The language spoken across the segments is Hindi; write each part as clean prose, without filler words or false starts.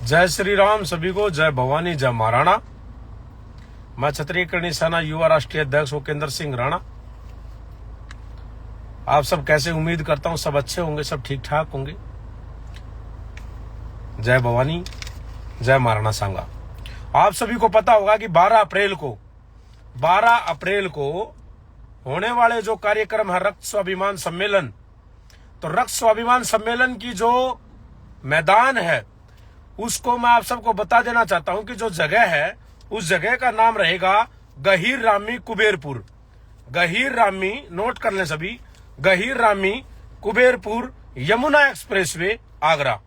जय श्री राम सभी को, जय भवानी, जय महाराणा। मैं क्षत्रिय करणी सेना युवा राष्ट्रीय अध्यक्ष भूपेंद्र सिंह राणा। आप सब कैसे? उम्मीद करता हूं सब अच्छे होंगे, सब ठीक ठाक होंगे। जय भवानी, जय महाराणा सांगा। आप सभी को पता होगा कि 12 अप्रैल को होने वाले जो कार्यक्रम है रक्त स्वाभिमान सम्मेलन, तो रक्त स्वाभिमान सम्मेलन की जो मैदान है उसको मैं आप सबको बता देना चाहता हूं कि जो जगह है उस जगह का नाम रहेगा गहीर रामी कुबेरपुर। गहीर रामी, नोट कर लें सभी, गहीर रामी कुबेरपुर यमुना एक्सप्रेसवे आगरा।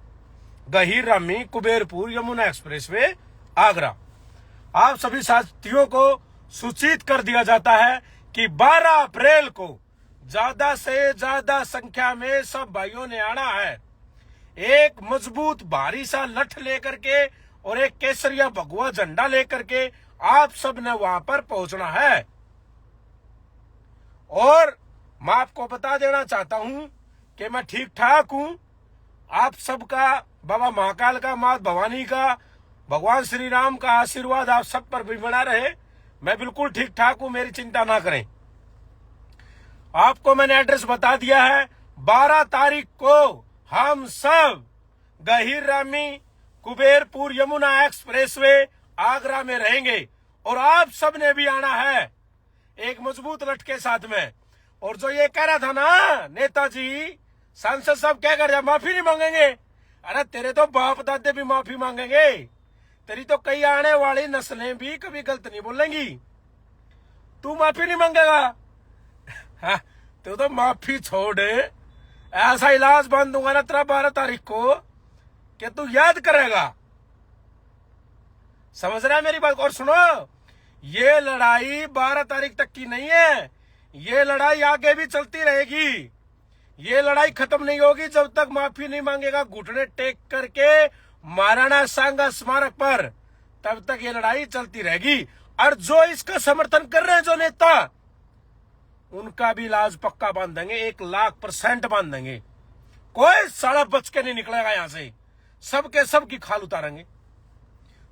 गहीर रामी कुबेरपुर यमुना एक्सप्रेसवे आगरा। आप सभी साथियों को सूचित कर दिया जाता है कि 12 अप्रैल को ज्यादा से ज्यादा संख्या में सब भाइयों ने आना है। एक मजबूत भारी सा लठ लेकर के और एक केसरिया भगवा झंडा लेकर के आप सब ने वहां पर पहुंचना है। और मैं आपको बता देना चाहता हूं कि मैं ठीक ठाक हूं। आप सबका, बाबा महाकाल का, मां भवानी का, भगवान श्री राम का आशीर्वाद आप सब पर भी बना रहे। मैं बिल्कुल ठीक ठाक हूं, मेरी चिंता ना करें। आपको मैंने एड्रेस बता दिया है। 12 तारीख को हम सब गहीर रामी कुबेरपुर यमुना एक्सप्रेसवे आगरा में रहेंगे और आप सब ने भी आना है एक मजबूत लठ के साथ में। और जो ये कह रहा था ना नेताजी, सांसद साहब क्या कर रहे, माफी नहीं मांगेंगे? अरे तेरे तो बाप दादे भी माफी मांगेंगे। तेरी तो कई आने वाली नस्लें भी कभी गलत नहीं बोलेंगी। तू माफी नहीं मांगेगा? हाँ, तू तो माफी छोड़, ऐसा इलाज बंद दूंगा ना तेरा 12 तारीख को कि तू याद करेगा। समझ रहा है मेरी बात? और सुनो, ये लड़ाई 12 तारीख तक की नहीं है, ये लड़ाई आगे भी चलती रहेगी। ये लड़ाई खत्म नहीं होगी जब तक माफी नहीं मांगेगा घुटने टेक करके महाराणा सांगा स्मारक पर, तब तक ये लड़ाई चलती रहेगी। और जो इसका समर्थन कर रहे हैं जो नेता, उनका भी इलाज पक्का बांध देंगे, 1,00,000% बांध देंगे। कोई साला बच के नहीं निकलेगा यहां से, सबके सब की खाल उतारेंगे।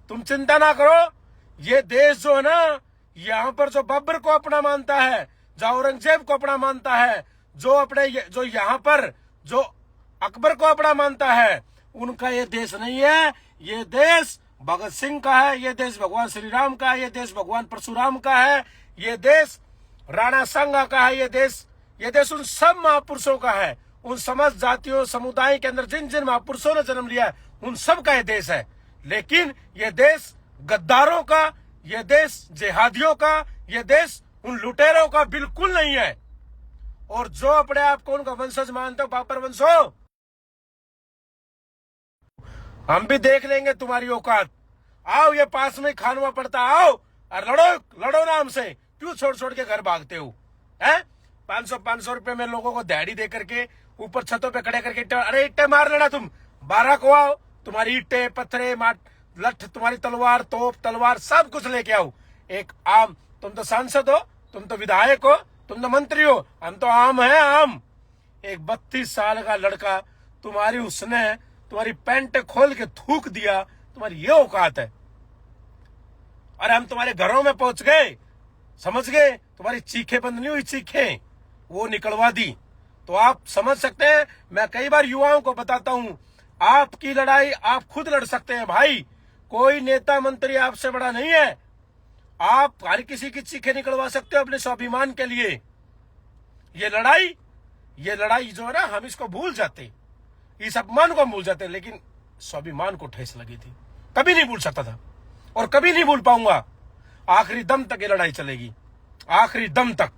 तुम चिंता ना करो। ये देश जो है ना, यहां पर जो बाबर को अपना मानता है, जो औरंगजेब को अपना मानता है, जो यहां पर जो अकबर को अपना मानता है, उनका ये देश नहीं है। ये देश भगत सिंह का है, ये देश भगवान श्री राम का है, ये देश भगवान परशुराम का है, ये देश राणा सांगा का है, ये देश उन सब महापुरुषों का है। उन समस्त जातियों समुदाय के अंदर जिन जिन महापुरुषों ने जन्म लिया है, उन सब का ये देश है। लेकिन ये देश गद्दारों का, ये देश जिहादियों का, ये देश उन लुटेरों का बिल्कुल नहीं है। और जो अपने आप को उनका वंशज मानते हो, बाबर वंश हो, हम भी देख लेंगे तुम्हारी औकात। आओ, ये पास में खानवा पड़ता, आओ और लड़ो ना हमसे। क्यों छोड़ छोड़ के घर भागते हो? हैं? 500 रुपए में लोगों को दिहाड़ी दे करके ऊपर छतों पे खड़े करके अरे इट्टे मार लेना तुम। 12 को आओ, तुम्हारी इट्टे, पत्थरे, लठ, तुम्हारी तलवार, तोप, तलवार सब कुछ लेके आओ। एक आम, तुम तो सांसद हो, तुम तो विधायक हो, तुम तो मंत्री हो, हम तो आम है आम। एक 32 साल का लड़का उसने तुम्हारी पैंट खोल के थूक दिया, तुम्हारी ये औकात है? अरे हम तुम्हारे घरों में पहुंच गए, समझ गए? तुम्हारी चीखें बंद नहीं हुई, चीखें वो निकलवा दी। तो आप समझ सकते हैं। मैं कई बार युवाओं को बताता हूं, आपकी लड़ाई आप खुद लड़ सकते हैं भाई। कोई नेता मंत्री आपसे बड़ा नहीं है। आप हर किसी की चीखें निकलवा सकते हो अपने स्वाभिमान के लिए। ये लड़ाई जो है ना, हम इसको भूल जाते, इस अपमान को भूल जाते, लेकिन स्वाभिमान को ठेस लगी थी। कभी नहीं भूल सकता था और कभी नहीं भूल पाऊंगा। आखिरी दम तक ये लड़ाई चलेगी, आखिरी दम तक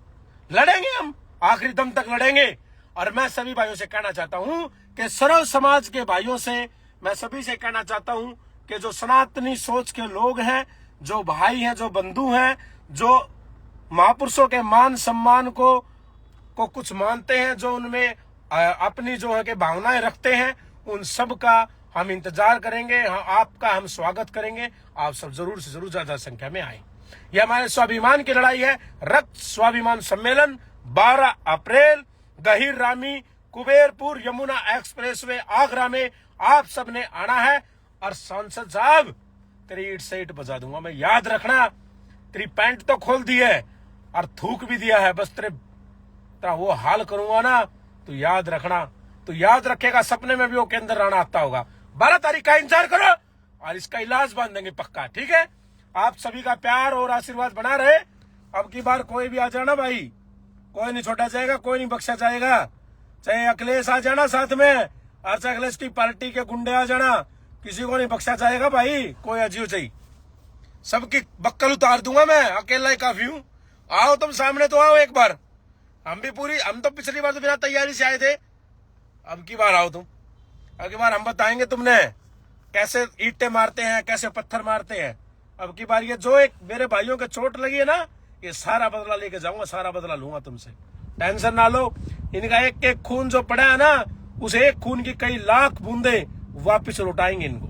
लड़ेंगे हम, आखिरी दम तक लड़ेंगे। और मैं सभी भाइयों से कहना चाहता हूं कि सर्व समाज के भाइयों से मैं सभी से कहना चाहता हूं कि जो सनातनी सोच के लोग हैं, जो भाई हैं, जो बंधु हैं, जो महापुरुषों के मान सम्मान को कुछ मानते हैं, जो उनमें अपनी जो है कि भावनाएं रखते हैं, उन सब का हम इंतजार करेंगे। आपका हम स्वागत करेंगे। आप सब जरूर से जरूर ज्यादा संख्या में आए। यह हमारे स्वाभिमान की लड़ाई है। रक्त स्वाभिमान सम्मेलन 12 अप्रैल गहीर रामी कुबेरपुर यमुना एक्सप्रेसवे आगरा में आप सबने आना है। और सांसद साहब तेरी ईट से ईट बजा दूंगा मैं, याद रखना। तेरी पैंट तो खोल दी है और थूक भी दिया है, बस तेरा वो हाल करूंगा ना, तो याद रखना। तो याद रखेगा, सपने में भी वो केंद्र राणा आता होगा। 12 तारीख का इंतजार करो और इसका इलाज बांध देंगे पक्का, ठीक है। आप सभी का प्यार और आशीर्वाद बना रहे। अब की बार कोई भी आ जाना भाई, कोई नहीं छोड़ा जाएगा, कोई नहीं बख्शा जाएगा। चाहे अखिलेश आ जाना साथ में, और चाहे अखिलेश की पार्टी के गुंडे आ जाना, किसी को नहीं बख्शा जाएगा भाई। कोई अजीब चाहिए, सबकी बक्कल उतार दूंगा मैं, अकेला ही काफी हूं। आओ तुम सामने तो आओ एक बार। हम तो पिछली बार तो बिना तैयारी से आए थे, अब की बार आओ तुम। अब की बार हम बताएंगे तुमने कैसे ईंटें मारते हैं, कैसे पत्थर मारते हैं। अब की बार ये जो एक मेरे भाइयों के चोट लगी है ना, ये सारा बदला लेके जाऊंगा, सारा बदला लूंगा तुमसे, टेंशन ना लो। इनका एक एक खून जो पड़ा है ना, उस एक खून की कई लाख बूंदे वापिस लौटाएंगे इनको।